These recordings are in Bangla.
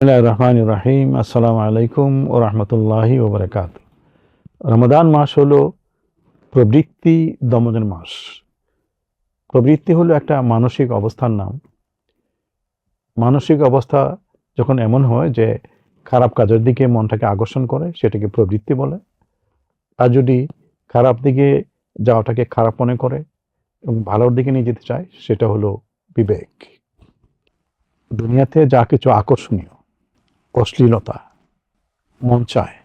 রহমানির রাহিম। আসসালামু আলাইকুম ও রহমতুল্লাহি ও বারাকাত। রমাদান মাস হলো প্রবৃত্তি দমনের মাস। প্রবৃত্তি হলো একটা মানসিক অবস্থার নাম। মানসিক অবস্থা যখন এমন হয় যে খারাপ কাজের দিকে মনটাকে আকর্ষণ করে, সেটাকে প্রবৃত্তি বলে। আর যদি খারাপ দিকে যাওয়াটাকে খারাপ মনে করে এবং ভালোর দিকে নিয়ে যেতে চায়, সেটা হলো বিবেক। দুনিয়াতে যা কিছু আকর্ষণীয়, অশ্লীলতা, মন চায়,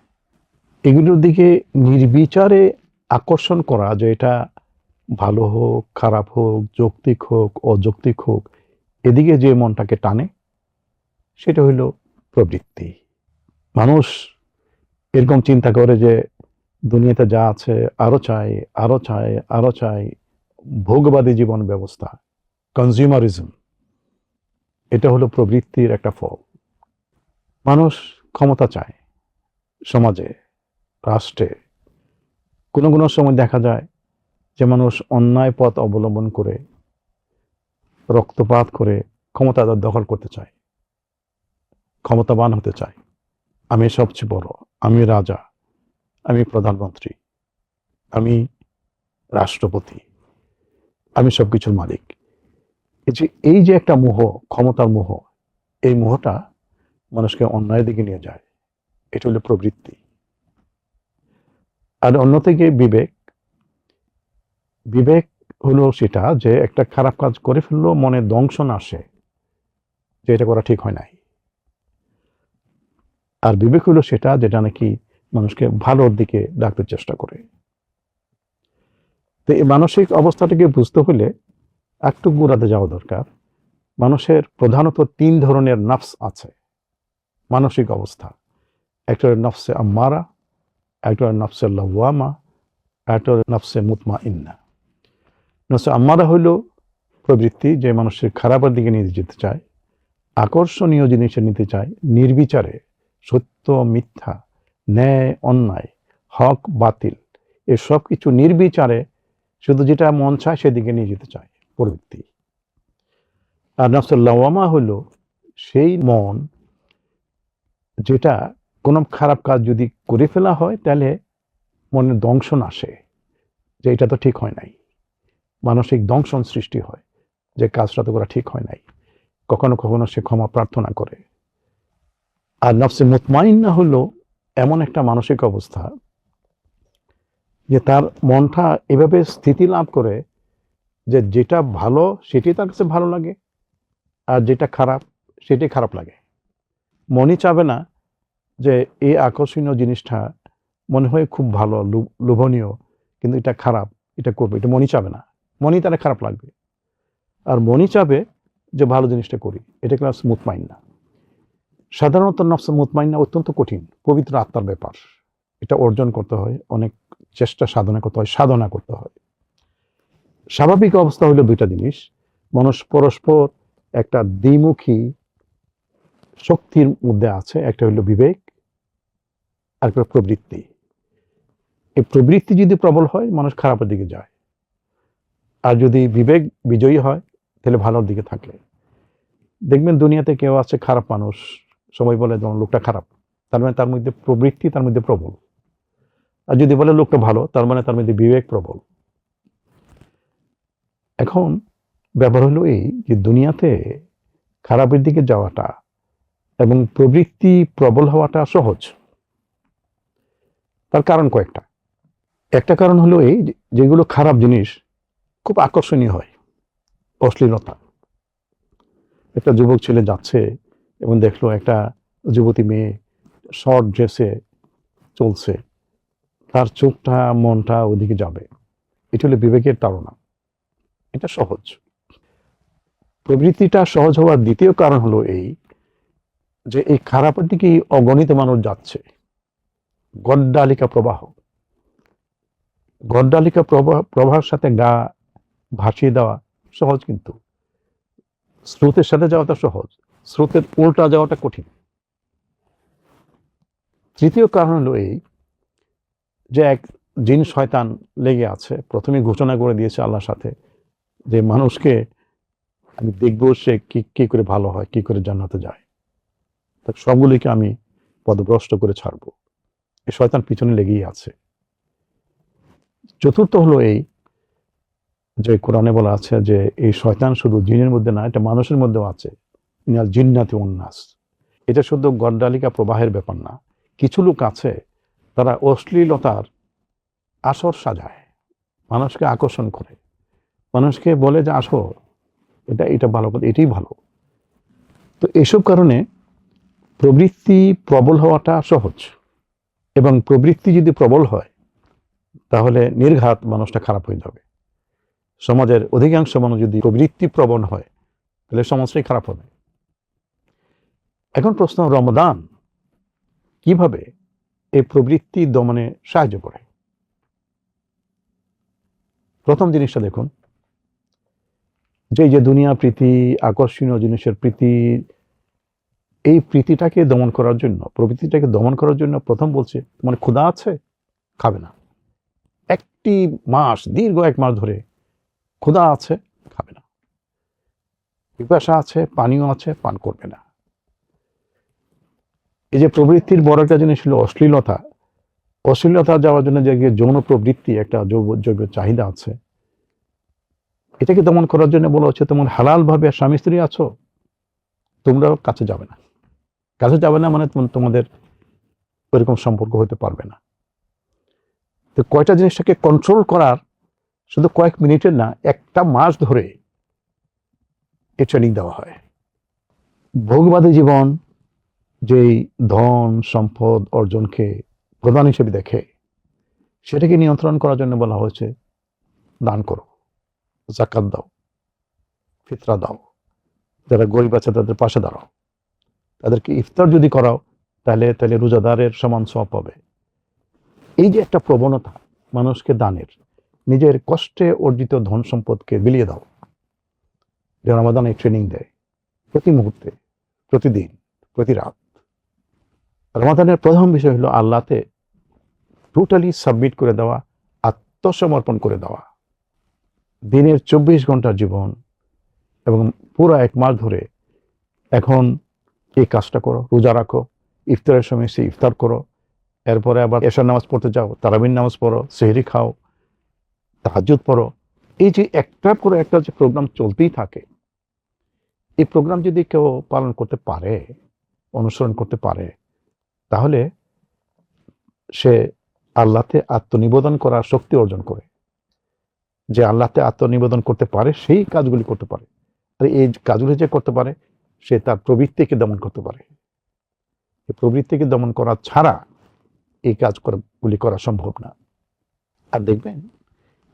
এগুলোর দিকে নির্বিচারে আকর্ষণ করা, যে এটা ভালো হোক, খারাপ হোক, যৌক্তিক হোক, অযৌক্তিক হোক, এদিকে যে মনটাকে টানে, সেটা হইল প্রবৃত্তি। মানুষ এরকম চিন্তা করে যে দুনিয়াতে যা আছে আরো চাই, আরো চাই, আরো চাই। ভোগবাদী জীবন ব্যবস্থা, কনজিউমারিজম, এটা হলো প্রবৃত্তির একটা ফল। মানুষ ক্ষমতা চায় সমাজে, রাষ্ট্রে। কোনো কোনো সময় দেখা যায় যে মানুষ অন্যায় পথ অবলম্বন করে, রক্তপাত করে ক্ষমতা দখল করতে চায়, ক্ষমতাবান হতে চায়। আমি সবচেয়ে বড়, আমি রাজা, আমি প্রধানমন্ত্রী, আমি রাষ্ট্রপতি, আমি সবকিছুর মালিক। এই যে একটা মোহ, ক্ষমতার মোহ, এই মোহটা মানুষকে অন্যায়ের দিকে নিয়ে যায়। এটা হলো প্রবৃত্তি। আর অন্য থেকে বিবেক। বিবেক হলো সেটা যে একটা খারাপ কাজ করে ফেললেও মনে দংশন আসে যে এটা করা ঠিক হয় নাই। আর বিবেক হলো সেটা যেটা নাকি মানুষকে ভালোর দিকে ডাকতে চেষ্টা করে। তো এই মানসিক অবস্থাটাকে বুঝতে হলে একটু গোড়াতে যাওয়া দরকার। মানুষের প্রধানত ৩ ধরনের নফস আছে, মানসিক অবস্থা। একটা হলো নফসে আম্মারা, একটা হলো নফসে লাওয়ামা, একটা হলো নফসে মুতমাইন্না। নফসে আম্মারা হলো প্রবৃত্তি, যে মানুষের খারাপের দিকে নিয়ে যেতে চায়, আকর্ষণীয় জিনিসে নিতে চায়, নির্বিচারে সত্য মিথ্যা, ন্যায় অন্যায়, হক বাতিল, এসব কিছু নির্বিচারে শুধু যেটা মন চায় সেদিকে নিয়ে যেতে চায়, প্রবৃত্তি। আর নফসে লাওয়ামা হলো সেই মন যেটা কোনো খারাপ কাজ যদি করে ফেলা হয়, তাহলে মনে দংশন আসে যে এটা তো ঠিক হয় নাই। মানসিক দংশন সৃষ্টি হয় যে কাজটা তো করা ঠিক হয় নাই। কখনো কখনো সে ক্ষমা প্রার্থনা করে। আর নফসে মুতমাইন্না হলো এমন একটা মানসিক অবস্থা যে তার মনটা এভাবে স্থিতি লাভ করে যে যেটা ভালো সেটি তার কাছে ভালো লাগে, আর যেটা খারাপ সেটাই খারাপ লাগে। মনই চাবে না যে এই আকর্ষণীয় জিনিসটা মনে হয় খুব ভালো, লোভনীয়, কিন্তু এটা খারাপ, এটা করবো, এটা মনই চাবে না। মনই তারা খারাপ লাগবে। আর মনই চাবে যে ভালো জিনিসটা করি। এটা ক্লাস মুতমাইন্না। সাধারণত নফসে মুতমাইন্না অত্যন্ত কঠিন, পবিত্র আত্মার ব্যাপার। এটা অর্জন করতে হয়, অনেক চেষ্টা সাধনা করতে হয়, সাধনা করতে হয়। স্বাভাবিক অবস্থা হলো দুইটা জিনিস। মানুষ পরস্পর একটা দ্বিমুখী শক্তির মধ্যে আছে। একটা হলো বিবেক, আর একটা প্রবৃত্তি। এই প্রবৃত্তি যদি প্রবল হয়, মানুষ খারাপের দিকে যায়। আর যদি বিবেক বিজয়ী হয়, তাহলে ভালোর দিকে থাকলে দেখবেন দুনিয়াতে কেউ আছে খারাপ মানুষ, সবাই বলে যেমন লোকটা খারাপ, তার মানে তার মধ্যে প্রবৃত্তি তার মধ্যে প্রবল। আর যদি বলে লোকটা ভালো, তার মানে তার মধ্যে বিবেক প্রবল। এখন ব্যাপার হলো এই যে দুনিয়াতে খারাপের দিকে যাওয়াটা এবং প্রবৃত্তি প্রবল হওয়াটা সহজ। তার কারণ কয়েকটা। একটা কারণ হলো এই, যেগুলো খারাপ জিনিস খুব আকর্ষণীয় হয়। অশ্লীলতা। একটা যুবক ছেলে যাচ্ছে এবং দেখলো একটা যুবতী মেয়ে শর্ট ড্রেসে চলছে, তার চোখটা মনটা ওদিকে যাবে। এটা হলো বিবেকের তাড়না। এটা সহজ। প্রবৃত্তিটা সহজ হওয়ার দ্বিতীয় কারণ হলো এই যে এই খারাপের দিকে অগণিত মানুষ যাচ্ছে। গড্ডালিকা প্রবাহ। গড্ডালিকা প্রবাহের সাথে গা ভাসিয়ে দেওয়া সহজ, কিন্তু স্রোতের সাথে যাওয়াটা সহজ, স্রোতের উল্টা যাওয়াটা কঠিন। তৃতীয় কারণ হলো এই যে এক জিন শয়তান লেগে আছে, প্রথমে ঘোষণা করে দিয়েছে আল্লাহর সাথে যে মানুষকে আমি দেখবো সে কি করে ভালো হয়, কি করে জান্নাতে যায়। তা সবগুলিকে আমি পদভ্রষ্ট করে ছাড়বো। এই শয়তান পিছনে লেগেই আছে। চতুর্থ হলো এই যে কোরআনে বলা আছে যে এই শয়তান শুধু জিনের মধ্যে না, এটা মানুষের মধ্যেও আছে। মিনাল জিন্নাতি ওয়ান নাস। এটা শুধু গড্ডালিকা প্রবাহের ব্যাপার না। কিছু লোক আছে তারা অশ্লীলতার আসর সাজায়, মানুষকে আকর্ষণ করে, মানুষকে বলে যে আসো এটা এটা ভালো, এটাই ভালো। তো এসব কারণে প্রবৃত্তি প্রবল হওয়াটা সহজ, এবং প্রবৃত্তি যদি প্রবল হয় তাহলে নির্ঘাত মানুষটা খারাপ হয়ে যাবে। সমাজের অধিকাংশ মানুষ যদি প্রবৃত্তি প্রবণ হয় তাহলে সমাজটাই খারাপ হবে। এখন প্রশ্ন, রমাদান কিভাবে এই প্রবৃত্তি দমনে সাহায্য করে? প্রথম জিনিসটা দেখুন, যে দুনিয়া প্রীতি, আকর্ষণীয় জিনিসের প্রীতি, এই প্রীতিটাকে দমন করার জন্য, প্রবৃত্তিটাকে দমন করার জন্য প্রথম বলছে তোমার ক্ষুধা আছে, খাবে না। একটি মাস, দীর্ঘ 1 মাস ধরে ক্ষুধা আছে, খাবে না। পিপাসা আছে, পানীয় আছে, পান করবে না। এই যে প্রবৃত্তির বড় একটা জিনিস হলো অশ্লীলতা। অশ্লীলতা যাওয়ার জন্য যে যৌন প্রবৃত্তি, একটা জৈব চাহিদা আছে, এটাকে দমন করার জন্য বলা হচ্ছে তোমার হালাল ভাবে স্বামী স্ত্রী আছো, তোমরাও কাছে যাবে না। কাছে যাবে না মানে তোমাদের ওইরকম সম্পর্ক হতে পারবে না। তো কয়টা জিনিসটাকে কন্ট্রোল করার শুধু কয়েক মিনিটের না, 1টা মাস ধরে এই ট্রেনিং দেওয়া হয়। ভোগবাদী জীবন যেই ধন সম্পদ অর্জনকে প্রধান হিসেবে দেখে, সেটাকে নিয়ন্ত্রণ করার জন্য বলা হয়েছে দান করো, যাকাত দাও, ফিতরা দাও, যারা গরিব আছে তাদের পাশে দাঁড়াও, তাদেরকে ইফতার যদি করাও তাহলে রোজাদারের সমান সওয়াব পাবে। এই যে একটা প্রবণতা মানুষকে দানের, নিজের কষ্টে অর্জিত ধন সম্পদকে বিলিয়ে দাও, যে রমাদান এই ট্রেনিং দেয় প্রতি মুহূর্তে, প্রতিদিন, প্রতি রাত। রমাদানের প্রথম বিষয় হলো আল্লাহতে টোটালি সাবমিট করে দেওয়া, আত্মসমর্পণ করে দেওয়া। দিনের 24 ঘন্টার জীবন এবং পুরো 1 মাস ধরে এখন এই কাজটা করো, রোজা রাখো, ইফতারের সময় সে ইফতার করো, এরপরে আবার এশার নামাজ পড়তে যাও, তারাবির নামাজ পড়ো, সেহরি খাও, তাহাজ্জুদ পড়ো। এই যে একটার পর একটা যে প্রোগ্রাম চলতেই থাকে, এই প্রোগ্রাম যদি কেউ পালন করতে পারে, অনুসরণ করতে পারে, তাহলে সে আল্লাহতে আত্মনিবেদন করার শক্তি অর্জন করে। যে আল্লাহতে আত্মনিবেদন করতে পারে সেই কাজগুলি করতে পারে। আর এই কাজগুলি যে করতে পারে সে তার প্রবৃত্তিকে দমন করতে পারে। এই প্রবৃত্তিকে দমন করা ছাড়া এই কাজগুলি করা সম্ভব না। আর দেখবেন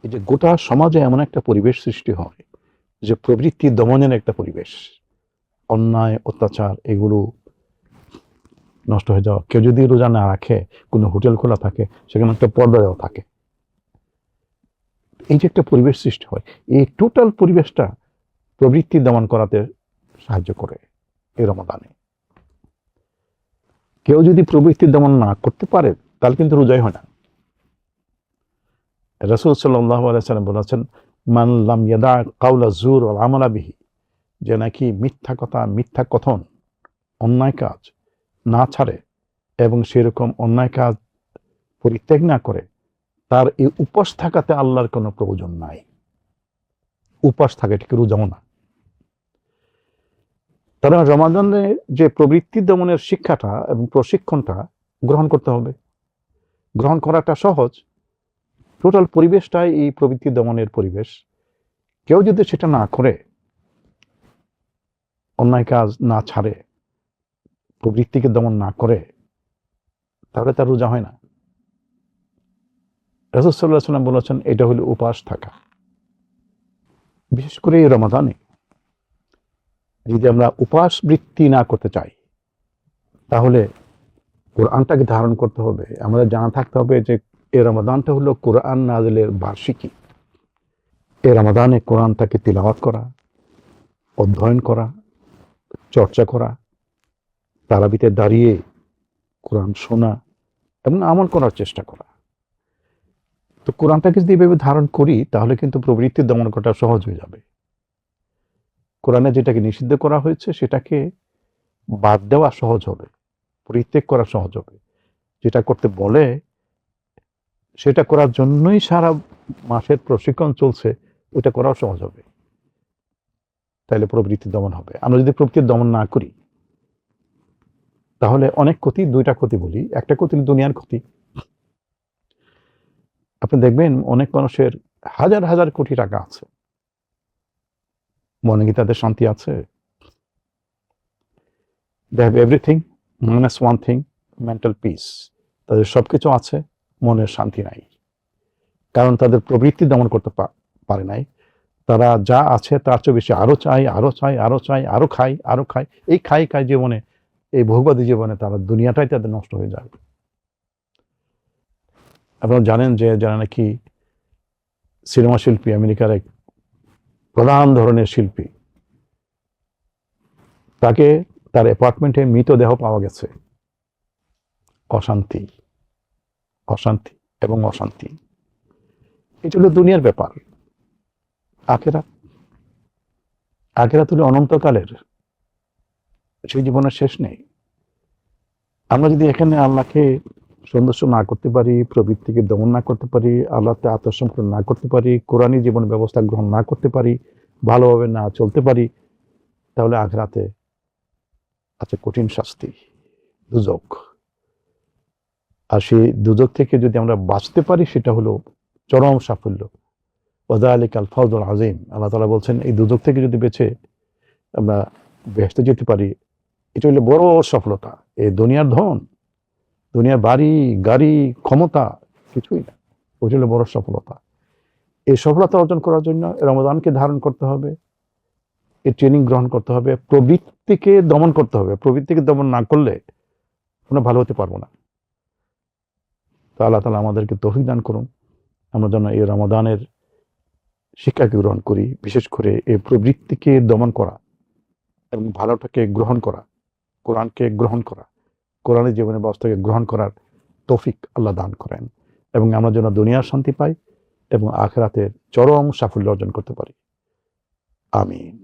এই যে গোটা সমাজে এমন একটা পরিবেশ সৃষ্টি হয় যে প্রবৃত্তি দমনের একটা পরিবেশ, অন্যায় অত্যাচার এগুলো নষ্ট হয়ে যাওয়া। কেউ যদি রোজা না রাখে, কোনো হোটেল খোলা থাকে, সেখানে একটা পর্দা দেওয়া থাকে, এই যে একটা পরিবেশ সৃষ্টি হয়, এই টোটাল পরিবেশটা প্রবৃত্তি দমন করাতে সাহায্য করে এই রমাদানে। কেউ যদি প্রবৃত্তি দমন না করতে পারে তাহলে কিন্তু রোজাই হয় না। রাসূল সাল্লাল্লাহু আলাইহি ওয়াসাল্লাম বলেছেন, মান লাম ইয়াদা কাওলা যুর ওয়াল আমালা বিহি, যে নাকি মিথ্যা কথা, মিথ্যা কথন, অন্যায় কাজ না ছাড়ে এবং সেরকম অন্যায় কাজ পরিত্যাগ না করে, তার এই উপোস থাকাতে আল্লাহর কোনো প্রয়োজন নাই। উপোস থাকে ঠিক রোজাও না। তারা রমাদানে যে প্রবৃত্তি দমনের শিক্ষাটা এবং প্রশিক্ষণটা গ্রহণ করতে হবে। গ্রহণ করাটা সহজ, টোটাল পরিবেশটাই এই প্রবৃত্তি দমনের পরিবেশ। কেউ যদি সেটা না করে, অন্যায় কাজ না ছাড়ে, প্রবৃত্তিকে দমন না করে, তাহলে তার রোজা হয় না। রাসূল সাল্লাল্লাহু আলাইহি ওয়াসাল্লাম বলেছেন এটা হলো উপবাস থাকা। বিশেষ করে এই রমাদানে যদি আমরা উপবাস বৃত্তি না করতে চাই, তাহলে কোরআনটাকে ধারণ করতে হবে। আমাদের জানা থাকতে হবে যে এই রমাদানটা হলো কোরআন নাযিলের বার্ষিকী। এই রমাদানে কোরআনটাকে তিলাওয়াত করা, অধ্যয়ন করা, চর্চা করা, তারাবিতে দাঁড়িয়ে কোরআন শোনা এবং আমল করার চেষ্টা করা। তো কোরআনটাকে যদি এভাবে ধারণ করি তাহলে কিন্তু প্রবৃত্তি দমন করা সহজ হয়ে যাবে। কোরআনে যেটাকে নিষিদ্ধ করা হয়েছে সেটাকে বাদ দেওয়া সহজ হবে, পরিত্যাগ করা সহজ হবে। যেটা করতে বলে সেটা করার জন্যই সারা মাসের প্রশিক্ষণ চলছে, ওটা করাও সহজ হবে। তাহলে প্রবৃত্তি দমন হবে। আমরা যদি প্রবৃত্তির দমন না করি তাহলে অনেক ক্ষতি, দুইটা ক্ষতি বলি। একটা ক্ষতি দুনিয়ার ক্ষতি। আপনি দেখবেন অনেক মানুষের হাজার হাজার কোটি টাকা আছে, মনে কি তাদের শান্তি আছে? They have everything minus one thing, mental peace. তাদের সবকিছু আছে, মনের শান্তি নাই। কারণ তাদের প্রবৃত্তি দমন করতে পারে নাই। তারা যা আছে তার চেয়ে বেশি আরো চাই, আরো চাই, আরো চাই, আরো খাই, আরো খাই। এই খাই জীবনে, এই ভোগবাদী জীবনে তারা দুনিয়াটাই তাদের নষ্ট হয়ে যায়। আপনারা জানেন যে যারা নাকি সিনেমা শিল্পী, আমেরিকার এক প্রধান ধরনের শিল্পী, তাকে তার অ্যাপার্টমেন্টে মৃতদেহ পাওয়া গেছে। অশান্তি, অশান্তি এবং অশান্তি। এটা হলো দুনিয়ার ব্যাপার। আখেরাত, আখেরাত হলো অনন্তকালের, সেই জীবনের শেষ নেই। আমরা যদি এখানে আল্লাহকে সন্তুষ্ট না করতে পারি, প্রবৃত্তিকে দমন না করতে পারি, আল্লাহতে আত্মসমর্পণ না করতে পারি, কোরআনী জীবন ব্যবস্থা গ্রহণ না করতে পারি, ভালোভাবে না চলতে পারি, তাহলে আখেরাতে আছে কঠিন শাস্তি, দুজক। আর সেই দুজক থেকে যদি আমরা বাঁচতে পারি সেটা হলো চরম সাফল্য। ওয়াযালিকাল ফাওজুল আযীম। আল্লাহ তাআলা বলছেন এই দুজক থেকে যদি বেঁচে আমরা বেহেশতে যেতে পারি, এটা হলো বড় সফলতা। এই দুনিয়ার ধন, দুনিয়ার বাড়ি গাড়ি ক্ষমতা কিছুই না, ওইটা হলো বড় সফলতা। এই সফলতা অর্জন করার জন্য রমাদানকে ধারণ করতে হবে, এই ট্রেনিং গ্রহণ করতে হবে, প্রবৃত্তিকে দমন করতে হবে। প্রবৃত্তিকে দমন না করলে আমরা ভালো হতে পারবো না। তো আল্লাহ তাআলা আমাদেরকে তৌফিক দান করুন, আমরা যেন এই রমাদানের শিক্ষাকে গ্রহণ করি, বিশেষ করে এই প্রবৃত্তিকে দমন করা এবং ভালোটাকে গ্রহণ করা, কোরআনকে গ্রহণ করা, কোরআনের জীবনের ব্যবস্থাকে গ্রহণ করার তৌফিক আল্লাহ দান করেন, এবং আমরা যেন দুনিয়ার শান্তি পাই এবং আখিরাতের চরম সাফল্য অর্জন করতে পারি। আমিন।